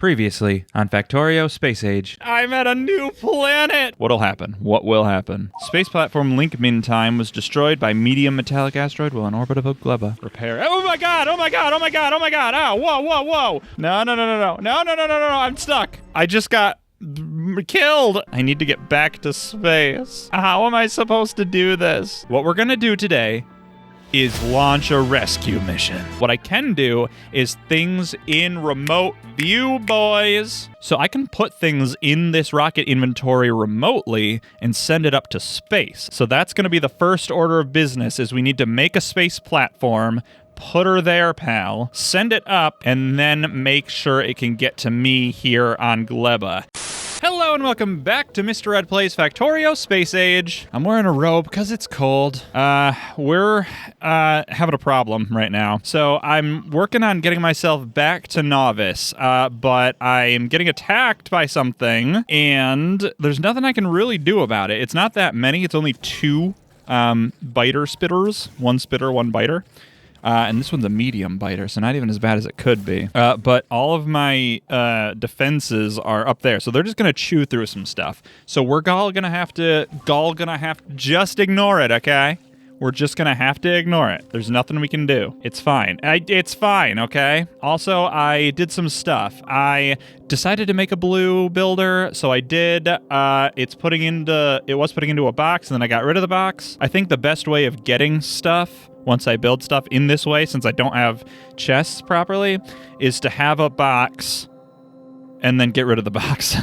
Previously on Factorio Space Age. I'm at a new planet! What'll happen? What will happen? Space platform Link Time was destroyed by medium metallic asteroid while in orbit above Gleba. Repair. Oh my god! Oh my god! Oh my god! Oh my god! Oh, whoa, whoa, whoa! No, I'm stuck. I just got killed. I need to get back to space. How am I supposed to do this? What we're gonna do today is launch a rescue mission. What I can do is things in remote view, boys. So I can put things in this rocket inventory remotely and send it up to space. So that's going to be the first order of business, is we need to make a space platform, put her there, pal, send it up, and then make sure it can get to me here on Gleba. Hello and welcome back to Mr. Red Plays Factorio Space Age. I'm wearing a robe because it's cold. We're having a problem right now. So I'm working on getting myself back to Novice, but I am getting attacked by something, and there's nothing I can really do about it. It's not that many. It's only two biter spitters. One spitter, one biter. And this one's a medium biter, so not even as bad as it could be. But all of my defenses are up there, so they're just gonna chew through some stuff. So we're all gonna have to just ignore it, okay? We're just gonna have to ignore it. There's nothing we can do. It's fine. It's fine, okay? Also, I did some stuff. I decided to make a blue builder, so I did. It was putting into a box, and then I got rid of the box. I think the best way of getting stuff, once I build stuff in this way, since I don't have chests properly, is to have a box and then get rid of the box.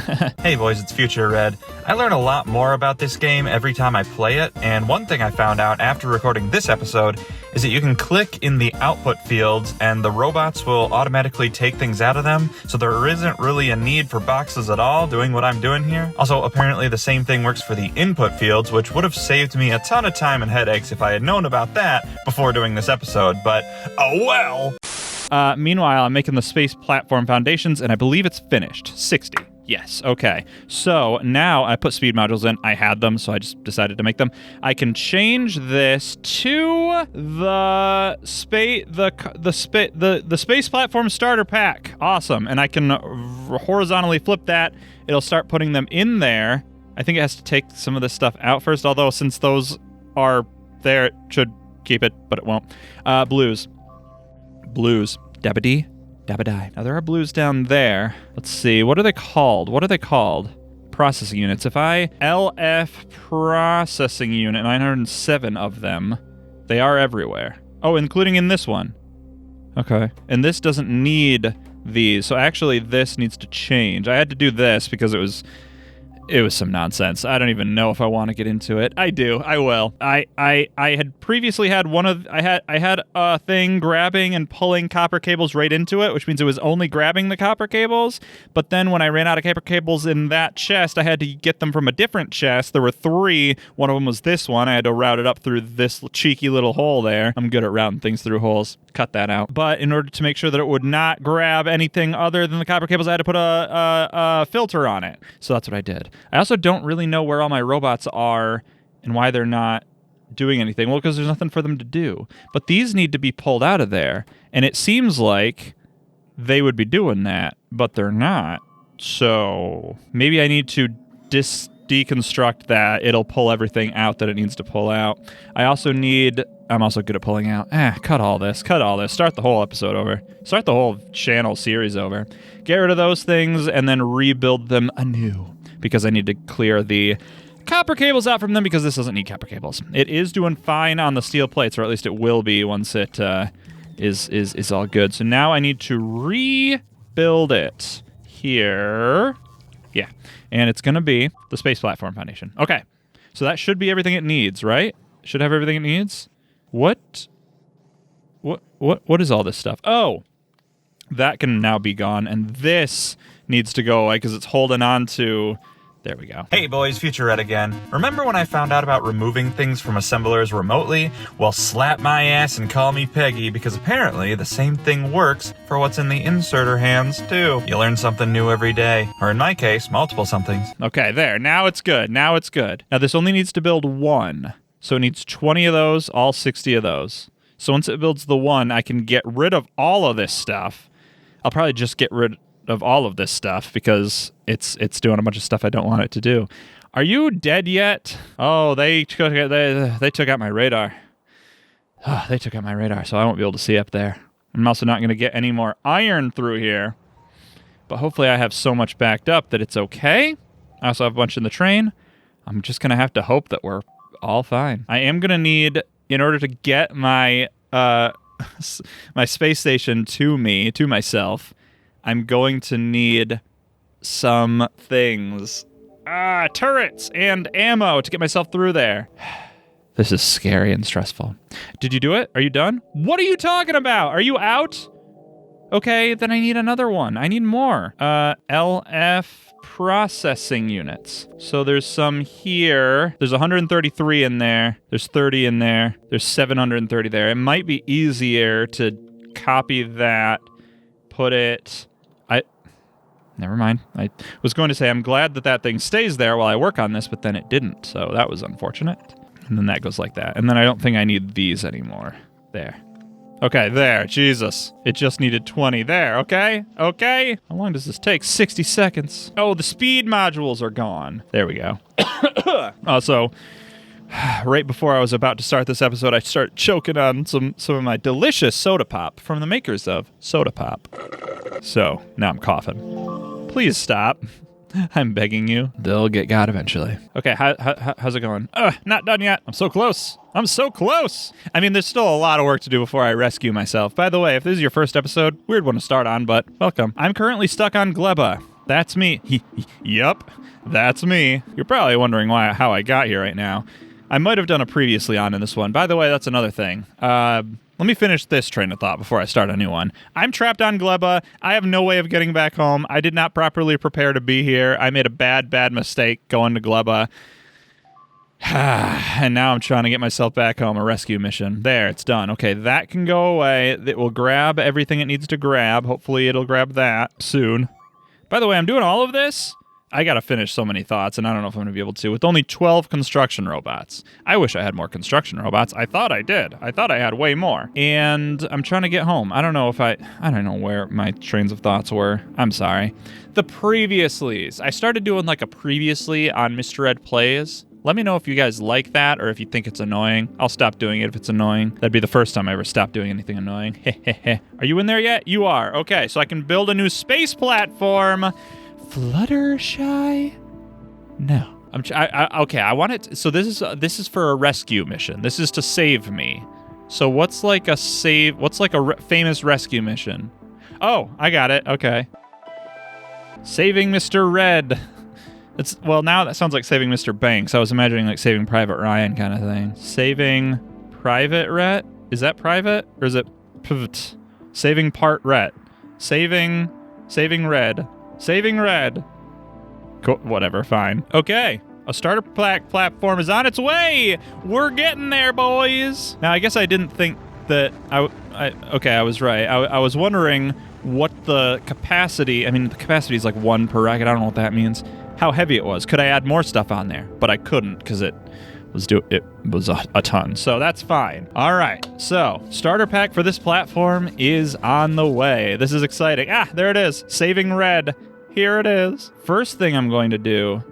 Hey boys, it's Future Red. I learn a lot more about this game every time I play it, and one thing I found out after recording this episode is that you can click in the output fields and the robots will automatically take things out of them, so there isn't really a need for boxes at all doing what I'm doing here. Also, apparently the same thing works for the input fields, which would have saved me a ton of time and headaches if I had known about that before doing this episode, but oh well! Meanwhile, I'm making the space platform foundations, and I believe it's finished. 60. Yes, okay. So now I put speed modules in. I had them, so I just decided to make them. I can change this to the space platform starter pack. Awesome. And I can horizontally flip that. It'll start putting them in there. I think it has to take some of this stuff out first, although since those are there, it should keep it, but it won't. Blues. Dabba-dee, dabba-die. Now, there are blues down there. Let's see. What are they called? Processing units. If I LF processing unit, 907 of them, they are everywhere. Oh, including in this one. Okay. And this doesn't need these. So actually, this needs to change. I had to do this because it was some nonsense. I don't even know if I want to get into it. I do. I will. I had previously had I had a thing grabbing and pulling copper cables right into it, which means it was only grabbing the copper cables. But then when I ran out of copper cables in that chest, I had to get them from a different chest. There were 3. One of them was this one. I had to route it up through this cheeky little hole there. I'm good at routing things through holes. Cut that out. But in order to make sure that it would not grab anything other than the copper cables, I had to put a filter on it. So that's what I did. I also don't really know where all my robots are and why they're not doing anything. Well, because there's nothing for them to do. But these need to be pulled out of there. And it seems like they would be doing that, but they're not. So maybe I need to deconstruct that. It'll pull everything out that it needs to pull out. I'm also good at pulling out. Cut all this. Start the whole episode over. Start the whole channel series over. Get rid of those things and then rebuild them anew. Because I need to clear the copper cables out from them because this doesn't need copper cables. It is doing fine on the steel plates, or at least it will be once it is all good. So now I need to rebuild it here. Yeah, and it's going to be the space platform foundation. Okay, so that should be everything it needs, right? Should have everything it needs. What is all this stuff? Oh, that can now be gone, and this needs to go away because it's holding on to. There we go. Hey boys, Future Red again. Remember when I found out about removing things from assemblers remotely? Well, slap my ass and call me Peggy, because apparently the same thing works for what's in the inserter hands too. You learn something new every day. Or in my case, multiple somethings. Okay, there. Now it's good. Now this only needs to build 1. So it needs 20 of those, all 60 of those. So once it builds the 1, I can get rid of all of this stuff. I'll probably just get rid of all of this stuff because it's doing a bunch of stuff I don't want it to do. Are you dead yet? Oh, they took out my radar. Oh, they took out my radar, so I won't be able to see up there. I'm also not going to get any more iron through here. But hopefully I have so much backed up that it's okay. I also have a bunch in the train. I'm just going to have to hope that we're all fine. I am going to need, in order to get my my space station to myself, I'm going to need some things. Turrets and ammo to get myself through there. This is scary and stressful. Did you do it? Are you done? What are you talking about? Are you out? Okay, then I need another one. I need more. LF processing units. So there's some here. There's 133 in there. There's 30 in there. There's 730 there. It might be easier to copy that, put it... Never mind. I was going to say I'm glad that thing stays there while I work on this, but then it didn't, so that was unfortunate. And then that goes like that. And then I don't think I need these anymore. There. Okay, there. Jesus. It just needed 20 there, okay? Okay? How long does this take? 60 seconds. Oh, the speed modules are gone. There we go. Also, right before I was about to start this episode, I started choking on some of my delicious soda pop from the makers of Soda Pop. So, now I'm coughing. Please stop. I'm begging you. They'll get God eventually. Okay, how's it going? Not done yet. I'm so close. I'm so close. I mean, there's still a lot of work to do before I rescue myself. By the way, if this is your first episode, weird one to start on, but welcome. I'm currently stuck on Gleba. That's me. Yup, that's me. You're probably wondering how I got here right now. I might have done a previously on in this one. By the way, that's another thing. Let me finish this train of thought before I start a new one. I'm trapped on Gleba. I have no way of getting back home. I did not properly prepare to be here. I made a bad mistake going to Gleba. And now I'm trying to get myself back home, a rescue mission. There, it's done. Okay, that can go away. It will grab everything it needs to grab. Hopefully it'll grab that soon. By the way, I'm doing all of this. I gotta finish so many thoughts, and I don't know if I'm gonna be able to. With only 12 construction robots. I wish I had more construction robots. I thought I did. I thought I had way more. And I'm trying to get home. I don't know where my trains of thoughts were. I'm sorry. The previouslys. I started doing like a previously on Mr. Ed Plays. Let me know if you guys like that or if you think it's annoying. I'll stop doing it if it's annoying. That'd be the first time I ever stopped doing anything annoying. Are you in there yet? You are. Okay, so I can build a new space platform. Fluttershy? No. Okay, I want it. So this is for a rescue mission. This is to save me. So what's like a famous rescue mission? Oh, I got it. Okay. Saving Mr. Red. Now that sounds like saving Mr. Banks. I was imagining like Saving Private Ryan kind of thing. Saving Private Ret? Is that private or is it pivot? Saving Part Ret. Saving Red. Saving Red. Cool. Whatever, fine. Okay. A starter platform is on its way. We're getting there, boys. Now, I guess I didn't think that okay, I was right. I was wondering what the capacity, the capacity is like 1 per racket. I don't know what that means. How heavy it was. Could I add more stuff on there? But I couldn't because it was a ton. So that's fine. All right. So starter pack for this platform is on the way. This is exciting. There it is. Saving Red. Here it is. First thing I'm going to do,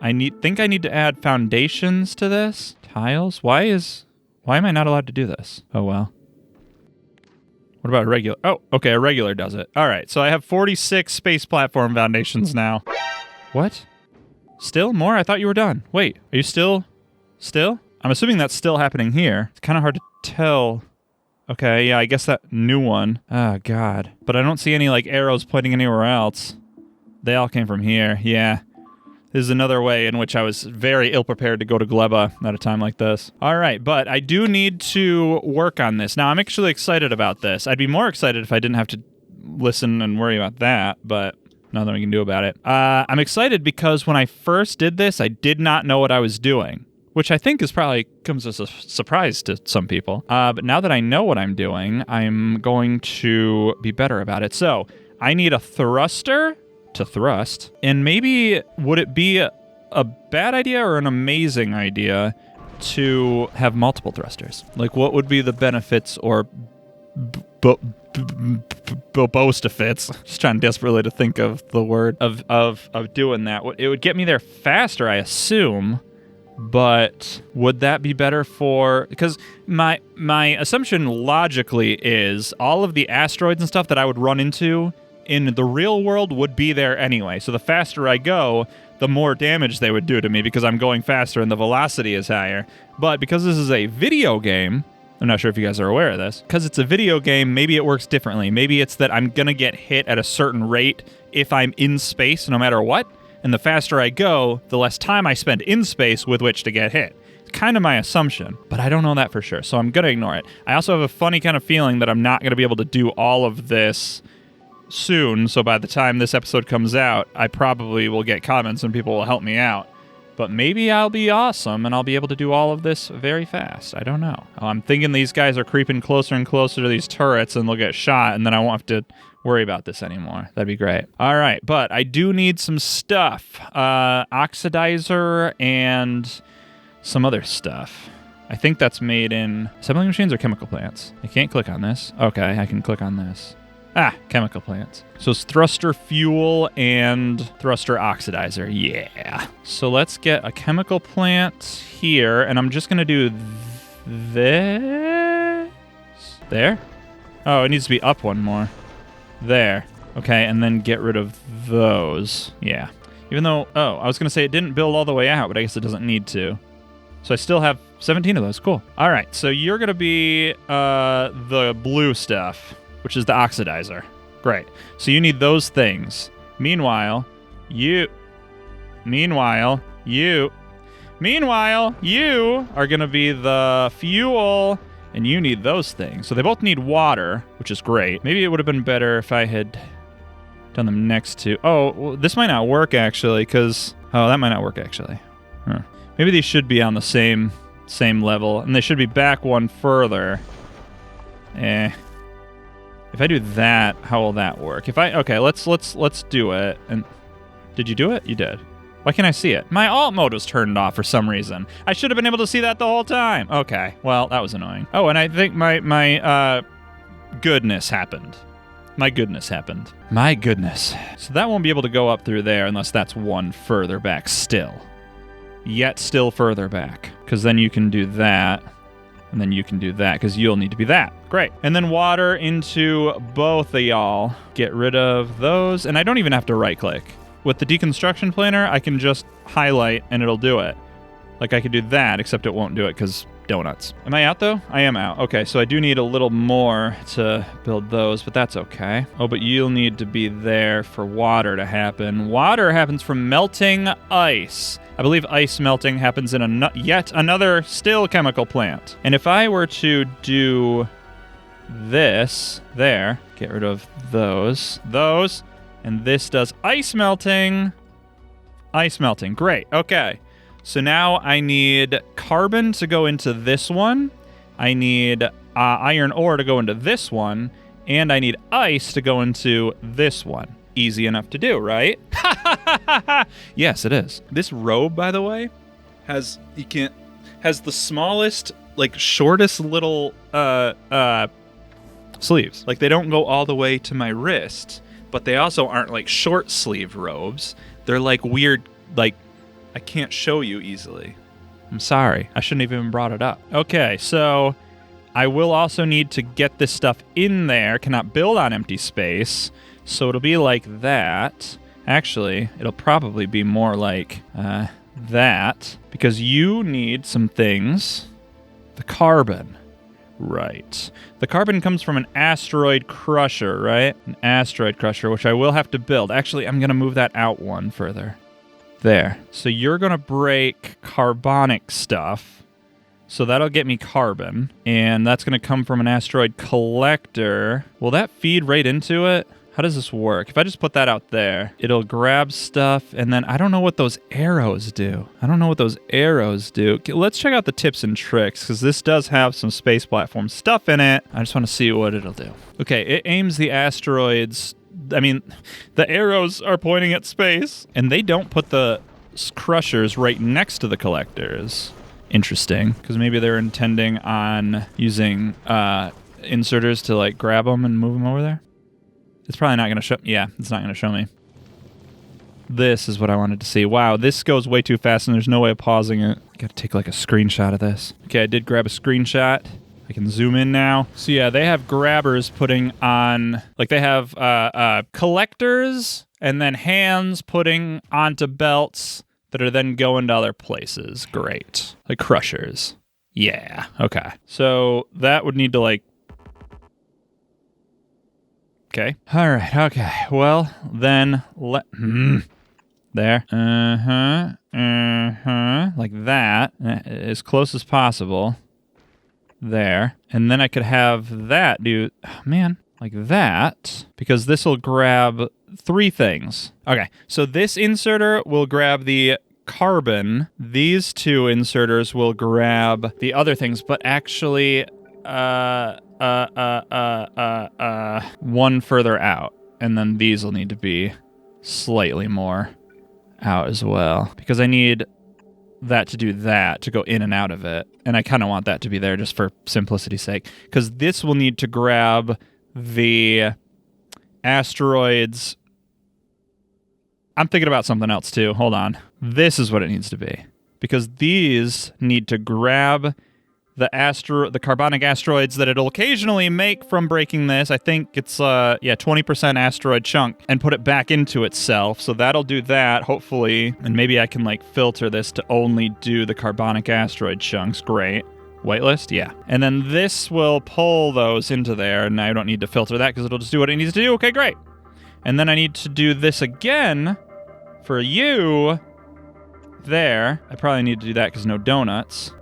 I need to add foundations to this. Tiles? Why am I not allowed to do this? Oh, well. What about a regular? Oh, okay, a regular does it. All right, so I have 46 space platform foundations now. What? Still more? I thought you were done. Wait, are you still? I'm assuming that's still happening here. It's kind of hard to tell. Okay, yeah, I guess that new one. Oh, God. But I don't see any, like, arrows pointing anywhere else. They all came from here. Yeah. This is another way in which I was very ill-prepared to go to Gleba at a time like this. All right, but I do need to work on this. Now, I'm actually excited about this. I'd be more excited if I didn't have to listen and worry about that, but nothing we can do about it. I'm excited because when I first did this, I did not know what I was doing, which I think comes as a surprise to some people. But now that I know what I'm doing, I'm going to be better about it. So I need a thruster to thrust. And maybe would it be a bad idea or an amazing idea to have multiple thrusters? Like, what would be the benefits or Bostafits. Just trying desperately to think of the word of doing that. It would get me there faster, I assume. But would that be better for... Because my assumption logically is all of the asteroids and stuff that I would run into in the real world would be there anyway. So the faster I go, the more damage they would do to me because I'm going faster and the velocity is higher. But because this is a video game, I'm not sure if you guys are aware of this, because it's a video game, maybe it works differently. Maybe it's that I'm going to get hit at a certain rate if I'm in space no matter what. And the faster I go, the less time I spend in space with which to get hit. It's kind of my assumption, but I don't know that for sure, so I'm going to ignore it. I also have a funny kind of feeling that I'm not going to be able to do all of this soon, so by the time this episode comes out, I probably will get comments and people will help me out. But maybe I'll be awesome and I'll be able to do all of this very fast. I don't know. I'm thinking these guys are creeping closer and closer to these turrets and they'll get shot, and then I won't have to worry about this anymore. That'd be great. All right, but I do need some stuff. Oxidizer and some other stuff. I think that's made in assembling machines or chemical plants. I can't click on this. Okay, I can click on this. Chemical plants. So it's thruster fuel and thruster oxidizer. Yeah. So let's get a chemical plant here, and I'm just going to do this. There? Oh, it needs to be up one more. There. Okay, and then get rid of those. Yeah. Even though, I was going to say it didn't build all the way out, but I guess it doesn't need to. So I still have 17 of those. Cool. All right, so you're going to be the blue stuff, which is the oxidizer. Great. So you need those things. Meanwhile, you are going to be the fuel, and you need those things. So they both need water, which is great. Maybe it would have been better if I had done them next to... Oh, well, this might not work, actually, because... Oh, that might not work, actually. Huh. Maybe these should be on the same level, and they should be back one further. If I do that, how will that work? Okay, let's do it. And did you do it? You did. Why can't I see it? My alt mode was turned off for some reason. I should have been able to see that the whole time. Okay, well, that was annoying. Oh, and I think my goodness happened. My goodness happened. My goodness. So that won't be able to go up through there unless that's one further back still. Yet still further back. Because then you can do that. And then you can do that, because you'll need to be that. Great. And then water into both of y'all. Get rid of those. And I don't even have to right-click. With the deconstruction planner, I can just highlight and it'll do it. Like I could do that, except it won't do it because donuts. Am I out, though? I am out. Okay, so I do need a little more to build those, but that's okay. Oh, but you'll need to be there for water to happen. Water happens from melting ice. I believe ice melting happens in yet another still chemical plant. And if I were to do this there, get rid of those, and this does ice melting. Ice melting, great, okay. So now I need carbon to go into this one. I need iron ore to go into this one. And I need ice to go into this one. Easy enough to do, right? Yes, it is. This robe, by the way, has the smallest, like, shortest little sleeves. Like, they don't go all the way to my wrist, but they also aren't like short sleeve robes. They're like weird, like, I can't show you easily. I'm sorry. I shouldn't have even brought it up. Okay, so I will also need to get this stuff in there. Cannot build on empty space. So it'll be like that. Actually, it'll probably be more like that. Because you need some things. The carbon. Right. The carbon comes from an asteroid crusher, right? An asteroid crusher, which I will have to build. Actually, I'm going to move that out one further. There. So you're going to break carbonic stuff. So that'll get me carbon. And that's going to come from an asteroid collector. Will that feed right into it? How does this work? If I just put that out there, it'll grab stuff, and then I don't know what those arrows do. Let's check out the tips and tricks, because this does have some space platform stuff in it. I just want to see what it'll do. Okay, it aims the asteroids. I mean, the arrows are pointing at space, and they don't put the crushers right next to the collectors. Interesting, because maybe they're intending on using inserters to like grab them and move them over there? It's probably not going to show. Yeah, it's not going to show me. This is what I wanted to see. Wow, this goes way too fast and there's no way of pausing it. I got to take like a screenshot of this. Okay, I did grab a screenshot. I can zoom in now. So yeah, they have grabbers putting on, like they have collectors and then hands putting onto belts that are then going to other places. Great. Like crushers. Yeah, okay. So that would need to like... Okay. All right, okay. Well, then there. Like that. As close as possible. There. And then I could have that do... Oh, man. Like that. Because this will grab 3 things. Okay. So this inserter will grab the carbon. These 2 inserters will grab the other things. But actually... one further out. And then these will need to be slightly more out as well. Because I need... that to do that, to go in and out of it. And I kind of want that to be there just for simplicity's sake. Because this will need to grab the asteroids. I'm thinking about something else too. Hold on. This is what it needs to be. Because these need to grab the carbonic asteroids that it'll occasionally make from breaking this. I think it's 20% asteroid chunk, and put it back into itself. So that'll do that, hopefully. And maybe I can like filter this to only do the carbonic asteroid chunks. Great. Whitelist? Yeah. And then this will pull those into there, and I don't need to filter that because it'll just do what it needs to do. Okay, great. And then I need to do this again for you there. I probably need to do that because no donuts.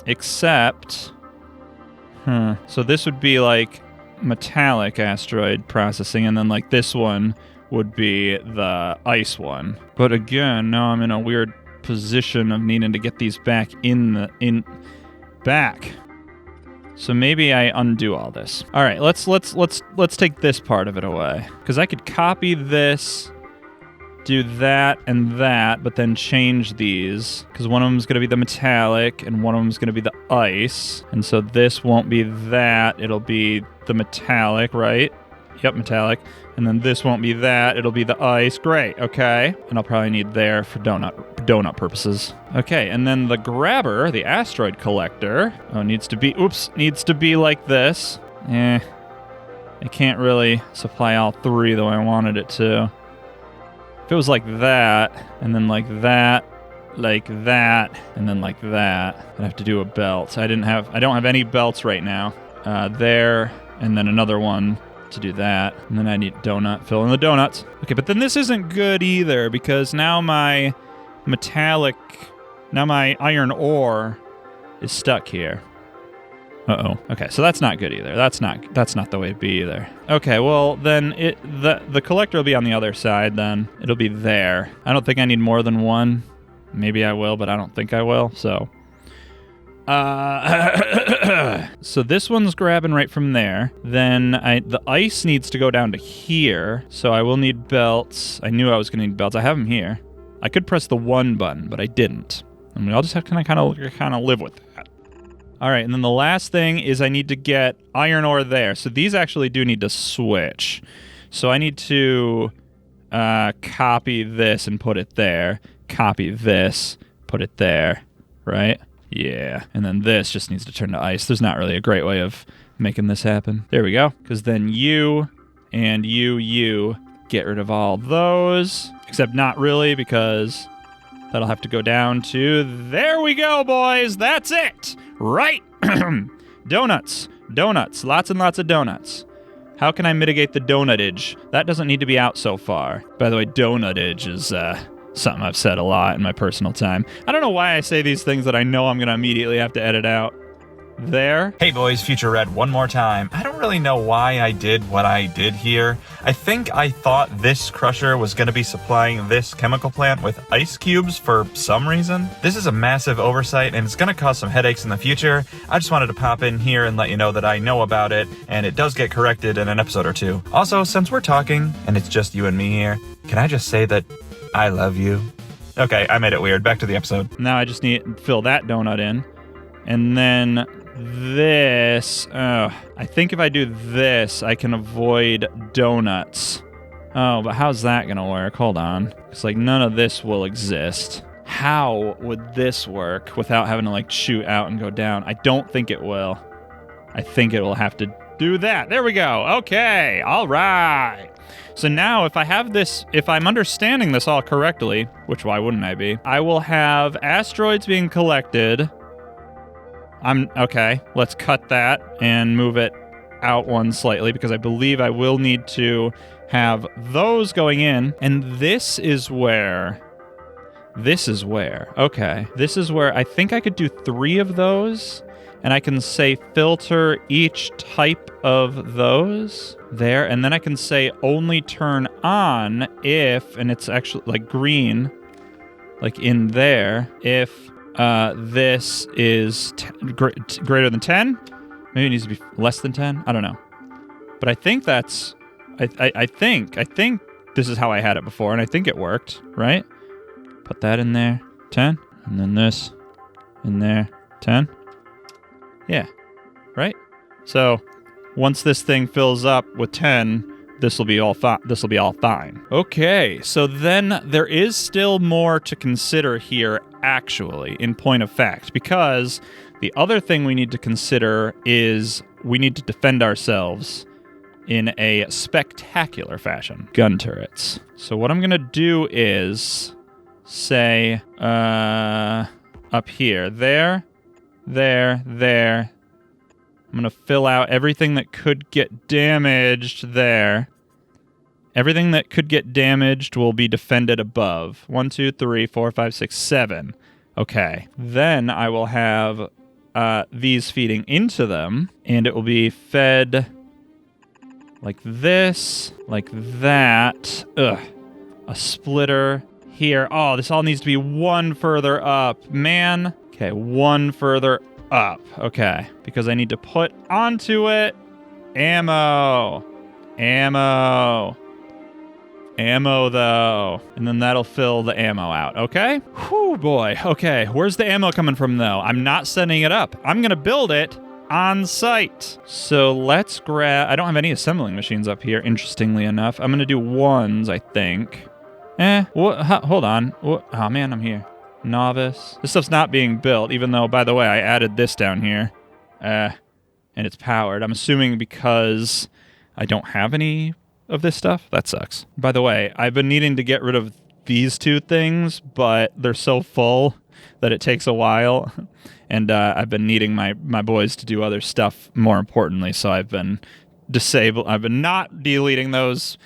Except, so this would be like metallic asteroid processing, and then like this one would be the ice one. But again, now I'm in a weird position of needing to get these back back. So maybe I undo all this. All right, let's take this part of it away, because I could copy this, do that and that, but then change these, because one of them is going to be the metallic and one of them is going to be the ice. And so this won't be that, it'll be the metallic, right? Yep, metallic. And then this won't be that, it'll be the ice. Great, okay. And I'll probably need there for donut purposes. Okay, and then the grabber, the asteroid collector, needs to be like this. I can't really supply all 3 the way I wanted it to. If it was like that, and then like that, and then like that, I'd have to do a belt. I don't have any belts right now. There, and then another one to do that. And then I need donut, fill in the donuts. Okay, but then this isn't good either, because now my iron ore is stuck here. Uh-oh. Okay, so that's not good either. That's not the way to be either. Okay, well, then the collector will be on the other side then. It'll be there. I don't think I need more than one. Maybe I will, but I don't think I will, so... So this one's grabbing right from there. Then the ice needs to go down to here, so I will need belts. I knew I was going to need belts. I have them here. I could press the 1 button, but I didn't. I mean, I'll just have to kind of live with that. All right, and then the last thing is I need to get iron ore there. So these actually do need to switch. So I need to copy this and put it there. Copy this, put it there, right? Yeah, and then this just needs to turn to ice. There's not really a great way of making this happen. There we go, because then you and you get rid of all those, except not really, because that'll have to go down to... There we go, boys! That's it! Right! Donuts. Lots and lots of donuts. How can I mitigate the donutage? That doesn't need to be out so far. By the way, donutage is something I've said a lot in my personal time. I don't know why I say these things that I know I'm going to immediately have to edit out. There. Hey boys, Future Red one more time. I don't really know why I did what I did here. I think I thought this crusher was going to be supplying this chemical plant with ice cubes for some reason. This is a massive oversight and it's going to cause some headaches in the future. I just wanted to pop in here and let you know that I know about it, and it does get corrected in an episode or 2. Also, since we're talking and it's just you and me here, can I just say that I love you? Okay, I made it weird. Back to the episode. Now I just need to fill that donut in, and then this. I think if I do this, I can avoid donuts. Oh, but how's that gonna work? Hold on. It's like none of this will exist. How would this work without having to like shoot out and go down? I don't think it will. I think it will have to do that. There we go. Okay. All right. So now if I have this, if I'm understanding this all correctly, which why wouldn't I be? I will have asteroids being collected. Okay. Let's cut that and move it out one slightly because I believe I will need to have those going in. And this is where, okay. This is where I think I could do 3 of those. And I can say filter each type of those there. And then I can say only turn on if, and it's actually like green, like in there, if this is greater than 10. Maybe it needs to be less than 10. I don't know. But I think that's, I think this is how I had it before. And I think it worked, right? Put that in there, 10. And then this in there, 10. Yeah, right? So once this thing fills up with 10, this will be all fine. Okay, so then there is still more to consider here, actually, in point of fact, because the other thing we need to consider is we need to defend ourselves in a spectacular fashion. Gun turrets. So what I'm going to do is say up here, there. I'm going to fill out everything that could get damaged there. Everything that could get damaged will be defended above. 1, 2, 3, 4, 5, 6, 7. Okay. Then I will have these feeding into them, and it will be fed like this, like that. Ugh. A splitter here. Oh, this all needs to be one further up. Man. Okay, one further up. Okay, because I need to put onto it ammo. Ammo, though. And then that'll fill the ammo out, okay? Whew, boy. Okay, where's the ammo coming from, though? I'm not setting it up. I'm going to build it on site. So let's grab... I don't have any assembling machines up here, interestingly enough. I'm going to do ones, I think. Hold on. Oh, man, I'm here. Novice. This stuff's not being built, even though, by the way, I added this down here. And it's powered. I'm assuming because I don't have any of this stuff. That sucks. By the way, I've been needing to get rid of these 2 things, but they're so full that it takes a while. And I've been needing my boys to do other stuff more importantly, so I've been not deleting those.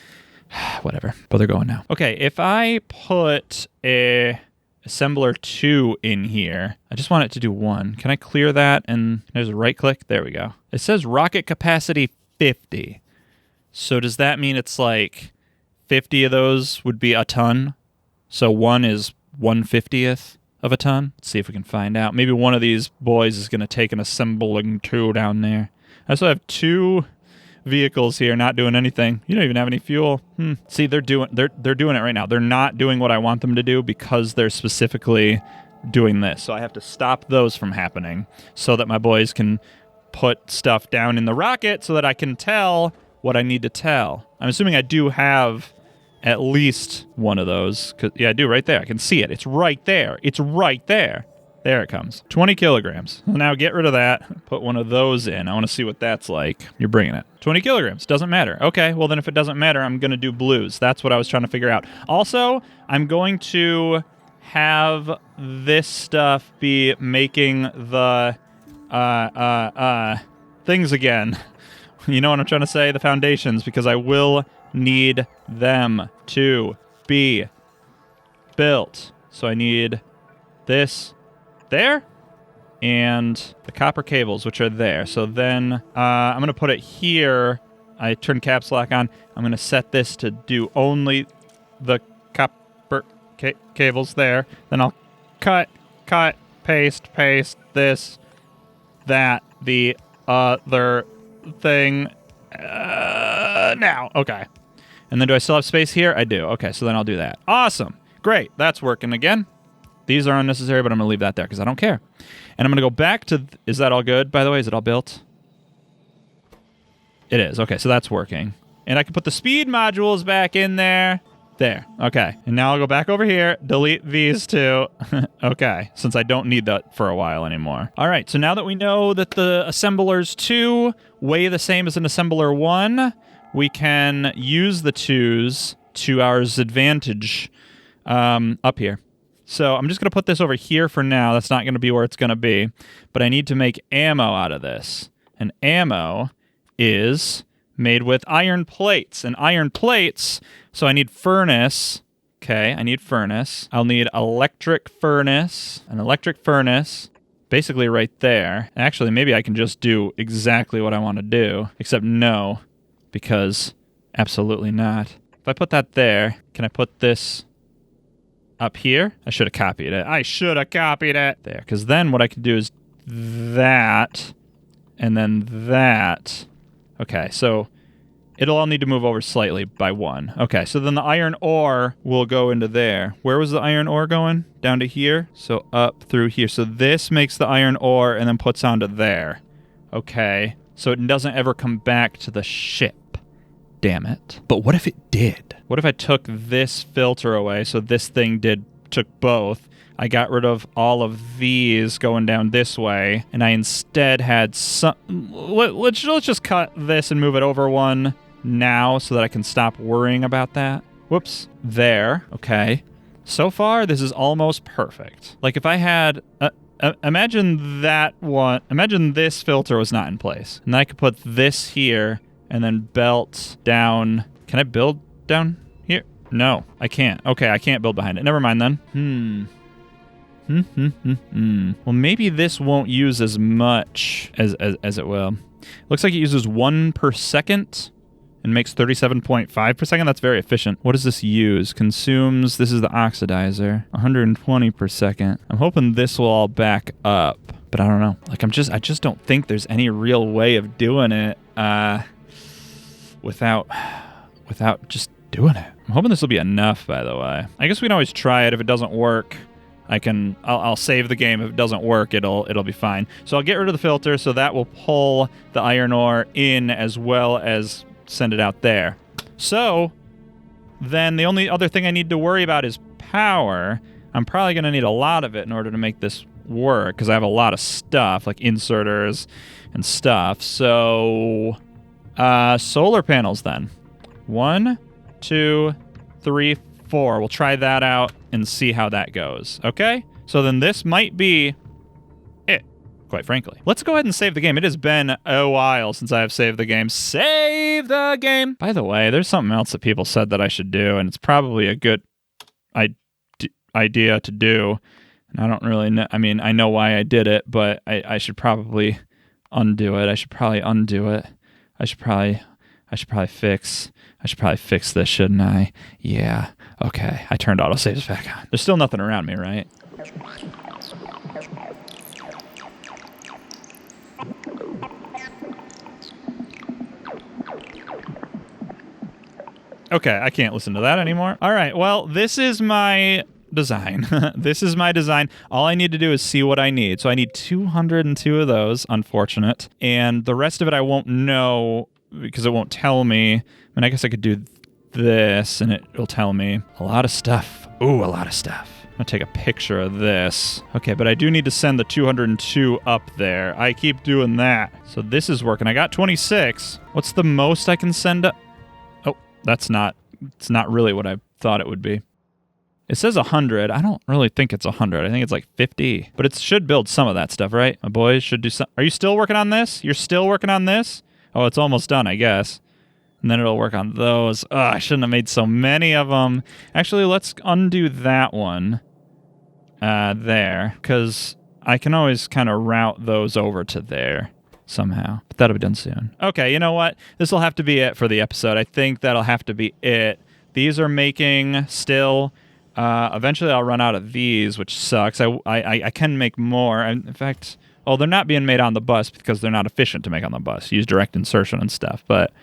Whatever. But they're going now. Okay, if I put a assembler 2 in here. I just want it to do 1. Can I clear that? And there's a right click. There we go. It says rocket capacity 50. So does that mean it's like 50 of those would be a ton? So 1 is 1/50th of a ton? Let's see if we can find out. Maybe one of these boys is going to take an assembling 2 down there. I also have 2 vehicles here not doing anything. You don't even have any fuel. See, they're doing it right now. They're not doing what I want them to do because they're specifically doing this. So I have to stop those from happening so that my boys can put stuff down in the rocket so that I can tell what I need to tell. I'm assuming I do have at least one of those. Yeah, I do right there. I can see it. It's right there. It's right there. There it comes. 20 kilograms. Now get rid of that. Put one of those in. I want to see what that's like. You're bringing it. 20 kilograms. Doesn't matter. Okay, well then if it doesn't matter, I'm going to do blues. That's what I was trying to figure out. Also, I'm going to have this stuff be making the things again. You know what I'm trying to say? The foundations, because I will need them to be built. So I need this there and the copper cables, which are there. So then I'm going to put it here. I turn caps lock on. I'm going to set this to do only the copper cables there. Then I'll cut, paste, this, that, the other thing now. Okay. And then do I still have space here? I do. Okay, so then I'll do that. Awesome. Great. That's working again. These are unnecessary, but I'm going to leave that there because I don't care. And I'm going to go back to... Is that all good, by the way? Is it all built? It is. Okay, so that's working. And I can put the speed modules back in there. There. Okay. And now I'll go back over here, delete these two. Okay, since I don't need that for a while anymore. All right, so now that we know that the Assemblers 2 weigh the same as an Assembler 1, we can use the 2s to our advantage up here. So I'm just going to put this over here for now. That's not going to be where it's going to be. But I need to make ammo out of this. And ammo is made with iron plates. And iron plates, so I need furnace. Okay, I need furnace. I'll need electric furnace. An electric furnace, basically right there. Actually, maybe I can just do exactly what I want to do. Except no, because absolutely not. If I put that there, can I put this up here? I should have copied it. I should have copied it. There, because then what I can do is that, and then that. Okay, so it'll all need to move over slightly by 1. Okay, so then the iron ore will go into there. Where was the iron ore going? Down to here? So up through here. So this makes the iron ore and then puts onto there. Okay, so it doesn't ever come back to the ship. Damn it. But what if it did? What if I took this filter away, so this thing took both? I got rid of all of these going down this way, and I instead had some... Let's just cut this and move it over 1 now so that I can stop worrying about that. Whoops. There. Okay. So far, this is almost perfect. Like, if I had... imagine that one... Imagine this filter was not in place. And then I could put this here, and then belt down... Can I build down here? No, I can't. Okay, I can't build behind it. Never mind, then. Well, maybe this won't use as much as it will. Looks like it uses 1 per second and makes 37.5 per second. That's very efficient. What does this use? Consumes, this is the oxidizer, 120 per second. I'm hoping this will all back up, but I don't know. Like, I just don't think there's any real way of doing it without just doing it. I'm hoping this will be enough, by the way. I guess we can always try it. If it doesn't work, I'll save the game. If it doesn't work, it'll be fine. So I'll get rid of the filter, so that will pull the iron ore in as well as send it out there. So then the only other thing I need to worry about is power. I'm probably going to need a lot of it in order to make this work, because I have a lot of stuff, like inserters and stuff. So solar panels then. 1, 2, 3, 4. We'll try that out and see how that goes. Okay? So then this might be it, quite frankly. Let's go ahead and save the game. It has been a while since I have saved the game. Save the game! By the way, there's something else that people said that I should do, and it's probably a good idea to do. And I don't really know. I mean, I know why I did it, but I should probably undo it. I should probably undo it. I should probably fix this, shouldn't I? Yeah. Okay. I turned autosaves back on. There's still nothing around me, right? Okay, I can't listen to that anymore. All right, well, this is my design. This is my design. All I need to do is see what I need. So I need 202 of those, unfortunate. And the rest of it I won't know because it won't tell me. I mean, I guess I could do this and it'll tell me. A lot of stuff. Ooh, a lot of stuff. I'm going to take a picture of this. Okay, but I do need to send the 202 up there. I keep doing that. So this is working. I got 26. What's the most I can send up? Oh, it's not really what I thought it would be. It says 100. I don't really think it's 100. I think it's like 50. But it should build some of that stuff, right? My boys should do some. Are you still working on this? You're still working on this? Oh, it's almost done, I guess. And then it'll work on those. Oh, I shouldn't have made so many of them. Actually, let's undo that one there, because I can always kind of route those over to there somehow. But that'll be done soon. Okay, you know what? This will have to be it for the episode. I think that'll have to be it. These are making still. Eventually, I'll run out of these, which sucks. I can make more. In fact, well, they're not being made on the bus because they're not efficient to make on the bus. Use direct insertion and stuff, but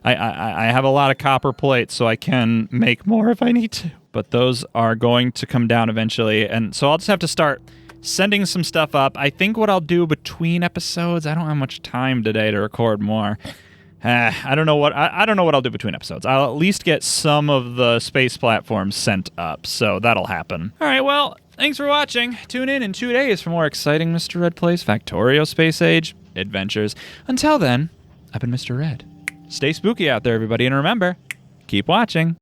I have a lot of copper plates, so I can make more if I need to. but those are going to come down eventually. And so I'll just have to start sending some stuff up. I think what I'll do between episodes, I don't have much time today to record more. I don't know what I'll do between episodes. I'll at least get some of the space platforms sent up, so that'll happen. All right, well, thanks for watching. Tune in 2 days for more exciting Mr. Red Plays Factorio Space Age adventures. Until then, I've been Mr. Red. Stay spooky out there, everybody, and remember, keep watching.